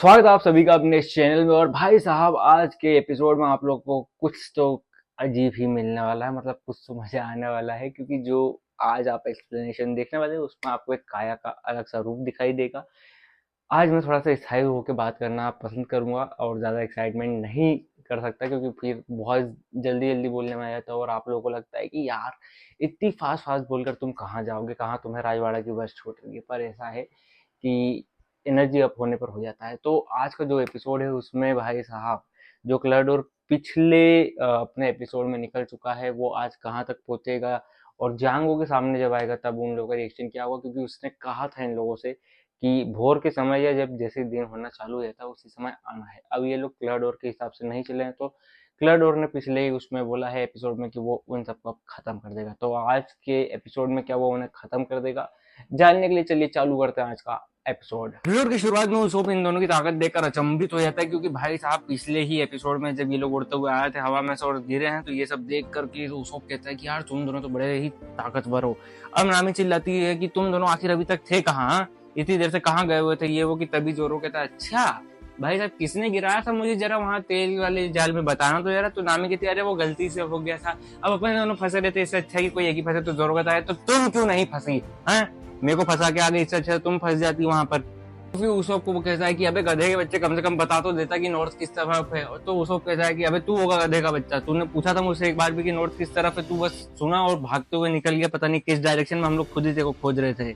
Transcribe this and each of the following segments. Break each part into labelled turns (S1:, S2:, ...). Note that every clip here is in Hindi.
S1: स्वागत है आप सभी का अपने इस चैनल में। और भाई साहब, आज के एपिसोड में आप लोग को कुछ तो अजीब ही मिलने वाला है, मतलब कुछ तो मजा आने वाला है, क्योंकि जो आज आप एक्सप्लेनेशन देखने वाले हैं उसमें आपको एक काया का अलग सा रूप दिखाई देगा। आज मैं थोड़ा सा स्थायी होकर बात करना पसंद करूंगा और ज़्यादा एक्साइटमेंट नहीं कर सकता, क्योंकि फिर बहुत जल्दी जल्दी बोलने में आ जाता है और आप लोगों को लगता है कि यार इतनी फास्ट फास्ट बोलकर तुम कहाँ जाओगे, कहाँ तुम्हें राजवाड़ा की बस छूट रही है। पर ऐसा है कि एनर्जी अप होने पर हो जाता है। तो आज का जो एपिसोड है उसमें भाई साहब जो क्लाडोर पिछले अपने एपिसोड में निकल चुका है वो आज कहाँ तक पहुंचेगा और जांगो के सामने जब आएगा तब उन लोगों का रिएक्शन क्या होगा, क्योंकि उसने कहा था इन लोगों से कि भोर के समय या जब जैसे दिन होना चालू हो जाता है उसी समय आना है। अब ये लोग क्लाडोर के हिसाब से नहीं चले हैं, तो क्लाडोर ने पिछले ही उसमें बोला है एपिसोड में कि वो उन सबको खत्म कर देगा। तो आज के एपिसोड में क्या वो उन्हें खत्म कर देगा, जानने के लिए चलिए चालू करते हैं आज का एपिसोड। एपिसोड की शुरुआत में उसोप इन दोनों की ताकत देखकर अचंभित हो जाता है, क्योंकि भाई साहब पिछले ही एपिसोड में जब ये लोग उड़ते हुए आए थे हवा में से और गिरे हैं, तो ये सब देख कर के उसोप कहता है कि यार तुम दोनों तो बड़े ही ताकतवर हो। अब नामी चिल्लाती है कि तुम दोनों आखिर अभी तक थे कहाँ, इतनी देर से कहाँ गए हुए थे ये वो। कि तभी जोरो कहता है अच्छा भाई साहब किसने गिराया था मुझे जरा वहां तेल वाले जाल में बताना तो जरा। तो नामी कहती है अरे वो गलती से हो गया था, अब अपन दोनों फंसे रहते, इससे अच्छा कि कोई एक ही फंसे। तो जोरो कहता है तो तुम क्यों नहीं फंसी हैं, मेरे को फंसा के आ गई, इससे अच्छा तुम फंस जाती वहां पर। तो फिर उसोप को वो कहता है कि अबे गधे के बच्चे कम से कम बता तो देता कि नॉर्थ किस तरफ है। तो उसोप कहता है कि अबे तू होगा गधे का बच्चा, तूने पूछा था मुझसे एक बार भी कि नॉर्थ किस तरफ है, तू बस सुना और भागते हुए निकल गया, पता नहीं किस डायरेक्शन में, हम लोग खुद ही तेरे को खोज रहे थे।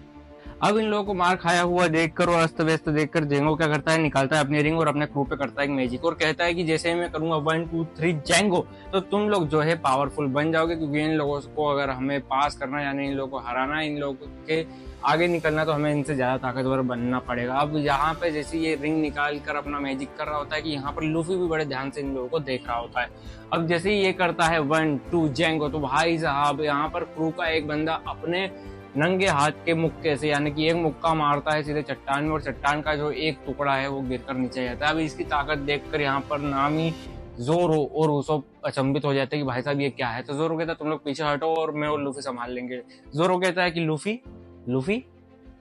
S1: अब इन लोगों को मार खाया हुआ देखकर और अस्त व्यस्त देखकर जेंगो क्या करता है, निकालता है अपनी रिंग और अपने क्रू पे करता है एक मैजिक और कहता है कि जैसे मैं करूंगा 1 2 3 जेंगो, तो तुम लोग जो है पावरफुल बन जाओगे। क्योंकि इन लोगों को अगर हमें पास करना है, यानी इन लोगों को हराना है, इन लोगों के आगे निकलना, तो हमें इनसे ज्यादा ताकतवर बनना पड़ेगा। अब यहाँ पे जैसे ये रिंग निकाल कर अपना मैजिक कर रहा होता है कि यहाँ पर लूफी भी बड़े ध्यान से इन लोगों को देख रहा होता है। अब जैसे ही ये करता है 1 2 जेंगो, तो भाई साहब यहाँ पर क्रू का एक बंदा अपने नंगे हाथ के मुक्के से, यानी कि एक मुक्का मारता है सीधे चट्टान में, और चट्टान का जो एक टुकड़ा है वो गिरकर नीचे जाता है। अब इसकी ताकत देखकर यहाँ पर नामी, जोरो और उसोप अचंभित हो जाते हैं कि भाई साहब ये क्या है। तो जोरो कहता है तुम लोग पीछे हटो और मैं और लूफी संभाल लेंगे। जोरो कहता है कि लूफी लूफी।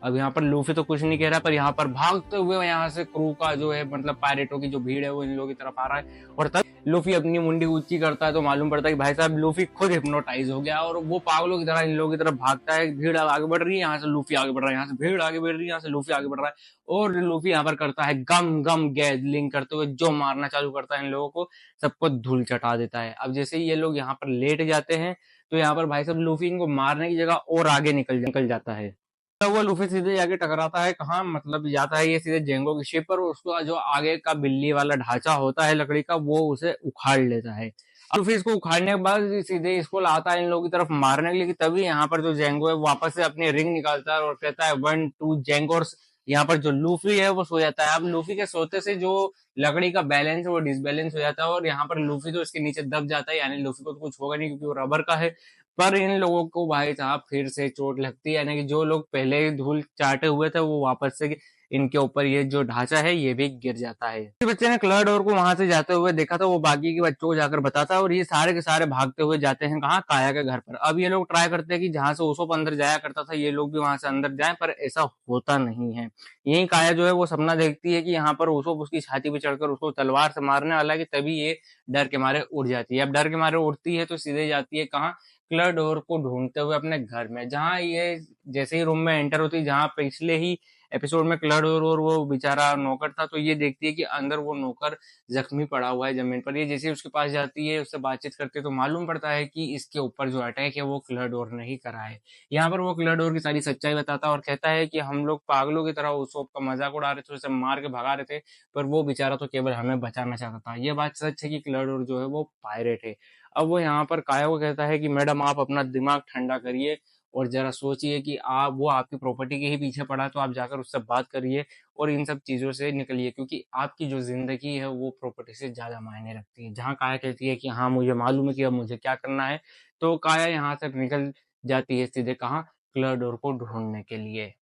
S1: अब यहाँ पर लूफी तो कुछ नहीं कह रहा, पर यहाँ पर भागते हुए यहाँ से क्रू का जो है, मतलब पायरेटों की जो भीड़ है वो इन लोगों की तरफ आ रहा है। और तब लूफी अपनी मुंडी ऊंची करता है तो मालूम पड़ता है कि भाई साहब लूफी खुद हिप्नोटाइज हो गया और वो पागलों की तरह इन लोगों की तरफ भागता है। भीड़ आगे बढ़ रही है, यहाँ से लूफी आगे बढ़ रहा है, यहाँ से भीड़ आगे बढ़ रही है, यहाँ से लूफी आगे बढ़ रहा है। और लूफी यहाँ पर करता है गम गम गैदलिंग करते हुए जो मारना चालू करता है इन लोगों को, सबको धूल चटा देता है। अब जैसे ही ये लोग यहाँ पर लेट जाते हैं तो यहाँ पर भाई साहब लूफी इनको मारने की जगह और आगे निकल जाता है। तो वो लूफी सीधे जाके टकराता है कहाँ, मतलब जाता है ये सीधे जेंगो की शिप पर, उसका जो आगे का बिल्ली वाला ढांचा होता है लकड़ी का वो उसे उखाड़ लेता है। लूफी इसको उखाड़ने के बाद सीधे इसको लाता है इन लोगों की तरफ मारने के लिए। कि तभी यहाँ पर जो जेंगो है वापस से अपनी रिंग निकालता है और कहता है 1 2 जेंगो। यहाँ पर जो लूफी है वो सो जाता है। अब लूफी के सोते से जो लकड़ी का बैलेंस है वो डिसबैलेंस हो जाता है और यहाँ पर लूफी तो इसके नीचे दब जाता है, यानी लूफी को तो कुछ होगा नहीं क्योंकि वो रबर का है। पर इन लोगों को भाई साहब फिर से चोट लगती है, यानी कि जो लोग पहले धूल चाटे हुए थे वो वापस से इनके ऊपर ये जो ढांचा है ये भी गिर जाता है। इस बच्चे ने क्लर्डोर को वहां से जाते हुए देखा था, वो बाकी के बच्चों को जाकर बताता है और ये सारे के सारे भागते हुए जाते हैं कहाँ, काया के घर पर। अब ये लोग ट्राई करते हैं कि जहां से उसोप अंदर जाया करता था ये लोग भी वहां से अंदर जाएं, पर ऐसा होता नहीं है। यही काया जो है वो सपना देखती है कि यहाँ पर उसोप उसकी छाती पे चढ़कर उसको तलवार से मारने वाला है, कि तभी ये डर के मारे उड़ जाती है। अब डर के मारे उड़ती है तो सीधे जाती है कहाँ, क्लडोर को ढूंढते हुए अपने घर में, जहां ये जैसे ही रूम में एंटर होती है, जहां पिछले ही एपिसोड में क्लडोर और वो बेचारा नौकर था, तो ये देखती है कि अंदर वो नौकर जख्मी पड़ा हुआ है जमीन पर। ये जैसे उसके पास जाती है, उससे बातचीत करती है, तो मालूम पड़ता है कि इसके ऊपर जो अटैक है वो क्लडोर ने ही करा है। यहाँ पर वो क्लडोर की सारी सच्चाई बताता है और कहता है कि हम लोग पागलों की तरह उस का मजाक उड़ा रहे थे, उसे मार के भगा रहे थे, पर वो बेचारा तो केवल हमें बचाना चाहता था। ये बात सच है कि क्लडोर जो है वो पायरेट है। अब वो यहाँ पर काया को कहता है कि मैडम आप अपना दिमाग ठंडा करिए और जरा सोचिए कि आप, वो आपकी प्रॉपर्टी के ही पीछे पड़ा, तो आप जाकर उससे बात करिए और इन सब चीजों से निकलिए, क्योंकि आपकी जो जिंदगी है वो प्रॉपर्टी से ज्यादा मायने रखती है। जहाँ काया कहती है कि हाँ मुझे मालूम है कि अब मुझे क्या करना है, तो काया यहाँ से निकल जाती है सीधे कहाँ, क्लडोर को ढूंढने के लिए।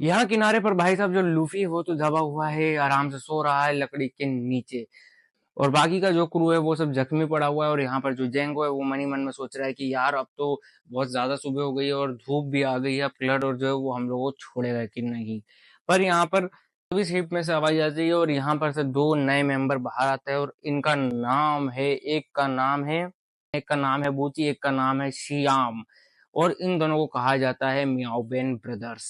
S1: यहाँ किनारे पर भाई साहब जो लूफी है वो तो दबा हुआ है, आराम से सो रहा है लकड़ी के नीचे, और बाकी का जो क्रू है वो सब जख्मी पड़ा हुआ है। और यहाँ पर जो जेंगो है वो मन ही मन में सोच रहा है कि यार अब तो बहुत ज्यादा सुबह हो गई है और धूप भी आ गई है, अब क्लड और जो है वो हम लोगों को छोड़ेगा कि नहीं। पर यहाँ पर तभी शिप में से आवाज आती है और यहाँ पर से दो नए मेंबर बाहर आते हैं और इनका नाम है, एक का नाम है बूची, एक का नाम है श्याम। और इन दोनों को कहा जाता है मियाओबेन ब्रदर्स।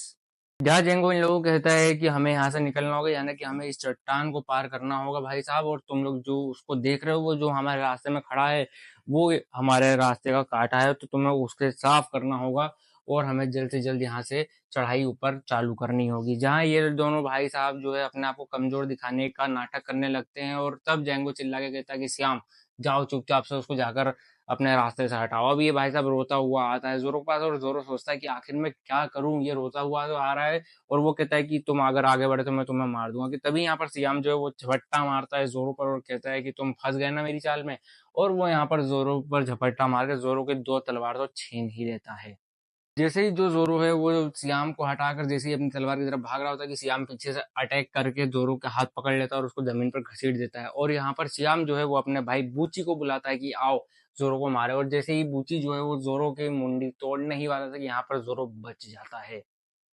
S1: जहाँ जेंगो इन लोगों को कहता है कि हमें यहाँ से निकलना होगा, यानी कि हमें इस चट्टान को पार करना होगा भाई साहब, और तुम लोग जो उसको देख रहे हो, वो जो हमारे रास्ते में खड़ा है, वो हमारे रास्ते का काटा है, तो तुम्हें उसके साफ करना होगा और हमें जल्द से जल्द यहाँ से चढ़ाई ऊपर चालू करनी होगी। जहाँ ये दोनों भाई साहब जो है अपने आप को कमजोर दिखाने का नाटक करने लगते हैं, और तब जेंगो चिल्ला के कहता है कि श्याम जाओ चुपचाप से उसको जाकर अपने रास्ते से हटाओ। अब ये भाई साहब रोता हुआ आता है जोरो के पास, और जोरो सोचता है कि आखिर मैं क्या करूं, ये रोता हुआ तो आ रहा है, और वो कहता है कि तुम अगर आगे बढ़े तो मैं तुम्हें मार दूंगा। कि तभी यहाँ पर सियाम जो है वो झपट्टा मारता है जोरो पर और कहता है कि तुम फंस गए ना मेरी चाल में, और वो यहाँ पर जोरो पर झपट्टा मार के जोरो के दो तलवार तो छीन ही लेता है। जैसे ही जो जोरो है वो सियाम को हटाकर जैसे ही अपनी तलवार की तरफ भाग रहा होता है कि सियाम पीछे से अटैक करके जोरो के हाथ पकड़ लेता है और उसको जमीन पर घसीट देता है। और यहाँ पर सियाम जो है वो अपने भाई बूची को बुलाता है कि आओ जोरो को मारे, और जैसे ही बूची जो है वो जोरो की मुंडी तोड़ने ही वाला था कि यहाँ पर जोरो बच जाता है।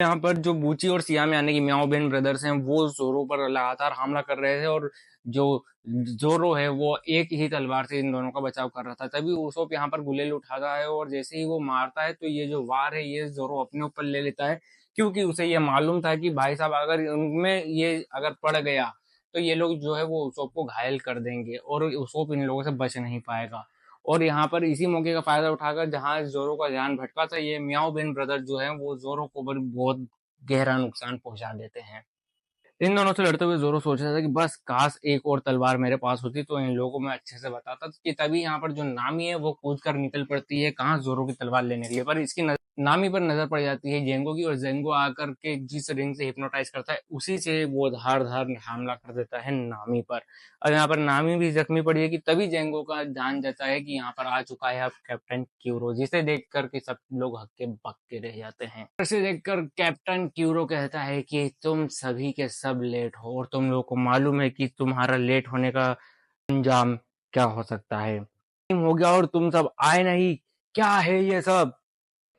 S1: यहाँ पर जो बूची और सियाम यानी कि मियाओबेन ब्रदर्स हैं, वो जोरो पर लगातार हमला कर रहे थे, और जो जोरो है वो एक ही तलवार से इन दोनों का बचाव कर रहा था। तभी उसोप यहाँ पर गुलेल उठाता है और जैसे ही वो मारता है तो ये जो वार है ये जोरो अपने ऊपर ले लेता है, क्योंकि उसे ये मालूम था कि भाई साहब अगर उनमें ये अगर पड़ गया तो ये लोग जो है वो उसोप को घायल कर देंगे और उसोप इन लोगों से बच नहीं पाएगा। और यहाँ पर इसी मौके का फायदा उठाकर जहाँ जोरो का ध्यान भटका था, ये मियाओ बिन ब्रदर जो है वो जोरो को बहुत गहरा नुकसान पहुंचा देते हैं। इन दोनों से लड़ते हुए जोरो सोच रहा था कि बस काश एक और तलवार मेरे पास होती तो इन लोगों को मैं अच्छे से बताता। कि तभी यहाँ पर जो नामी है वो कूद कर निकल पड़ती है कहाँ जोरो की तलवार लेने के लिए, पर इसकी नामी पर नजर पड़ जाती है जेंगो की, और जेंगो आकर के जिस रिंग से हिप्नोटाइज करता है उसी से वो धार धार हमला कर देता है नामी पर। और यहाँ पर नामी भी जख्मी पड़ी है कि तभी जेंगो का ध्यान जाता है कि यहाँ पर आ चुका है अब कैप्टन क्यूरो, जिसे देख कर के सब लोग हक्के बक्के रह जाते हैं। इसे देखकर कैप्टन क्यूरो कहता है कि तुम सभी के सब लेट हो, और तुम लोगों को मालूम है कि तुम्हारा लेट होने का अंजाम क्या हो सकता है। टाइम हो गया और तुम सब आए नहीं, क्या है ये सब।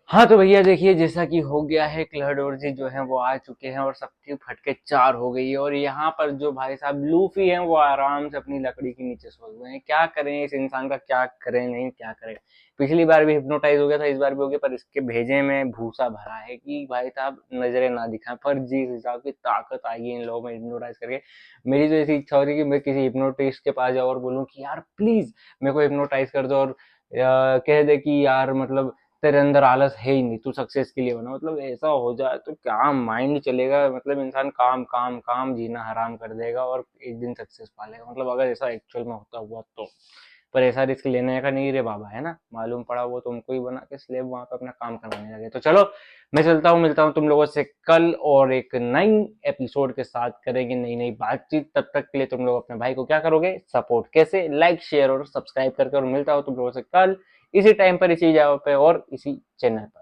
S1: हाँ तो भैया देखिए जैसा कि हो गया है, क्लहडोर्जी जो है वो आ चुके हैं और सबकी फटके चार हो गई है, और यहाँ पर जो भाई साहब लूफी हैं वो आराम से अपनी लकड़ी के नीचे सो हुए हैं। क्या करें इस इंसान का, क्या करें नहीं क्या करें। पिछली बार भी हिप्नोटाइज हो गया था, इस बार भी हो गया, पर इसके भेजे में भूसा भरा है कि भाई साहब नजरें ना दिखाएं। पर जिस हिसाब की ताकत आएगी इन लोगों में हिप्नोटाइज करके, मेरी तो ऐसी इच्छा हो रही है कि मैं किसी हिप्नोटिस्ट के पास जाऊँ और बोलूँ कि यार प्लीज मेरे को हिप्नोटाइज कर दो, और कह दे कि यार मतलब तेरे अंदर आलस है ही नहीं, तू सक्सेस के लिए बना। मतलब ऐसा हो जाए तो क्या माइंड चलेगा, मतलब इंसान काम काम काम जीना हराम कर देगा और एक दिन सक्सेस पा लेगा, मतलब अगर ऐसा एक्चुअल में होता हुआ तो। पर ऐसा रिस्क लेने का नहीं रे बाबा, है ना, मालूम पड़ा वो तुमको ही बना के स्लेब वहां पे अपना काम करवाने लगे। तो चलो मैं चलता हूँ, मिलता हूँ तुम लोगों से कल और एक नई एपिसोड के साथ, करेंगे नई नई बातचीत। तब तक के लिए तुम लोग अपने भाई को क्या करोगे, सपोर्ट कैसे, लाइक शेयर और सब्सक्राइब करके, और मिलता हूँ तुम लोगों से कल इसी टाइम पर, इसी जगह पे और इसी चैनल पर।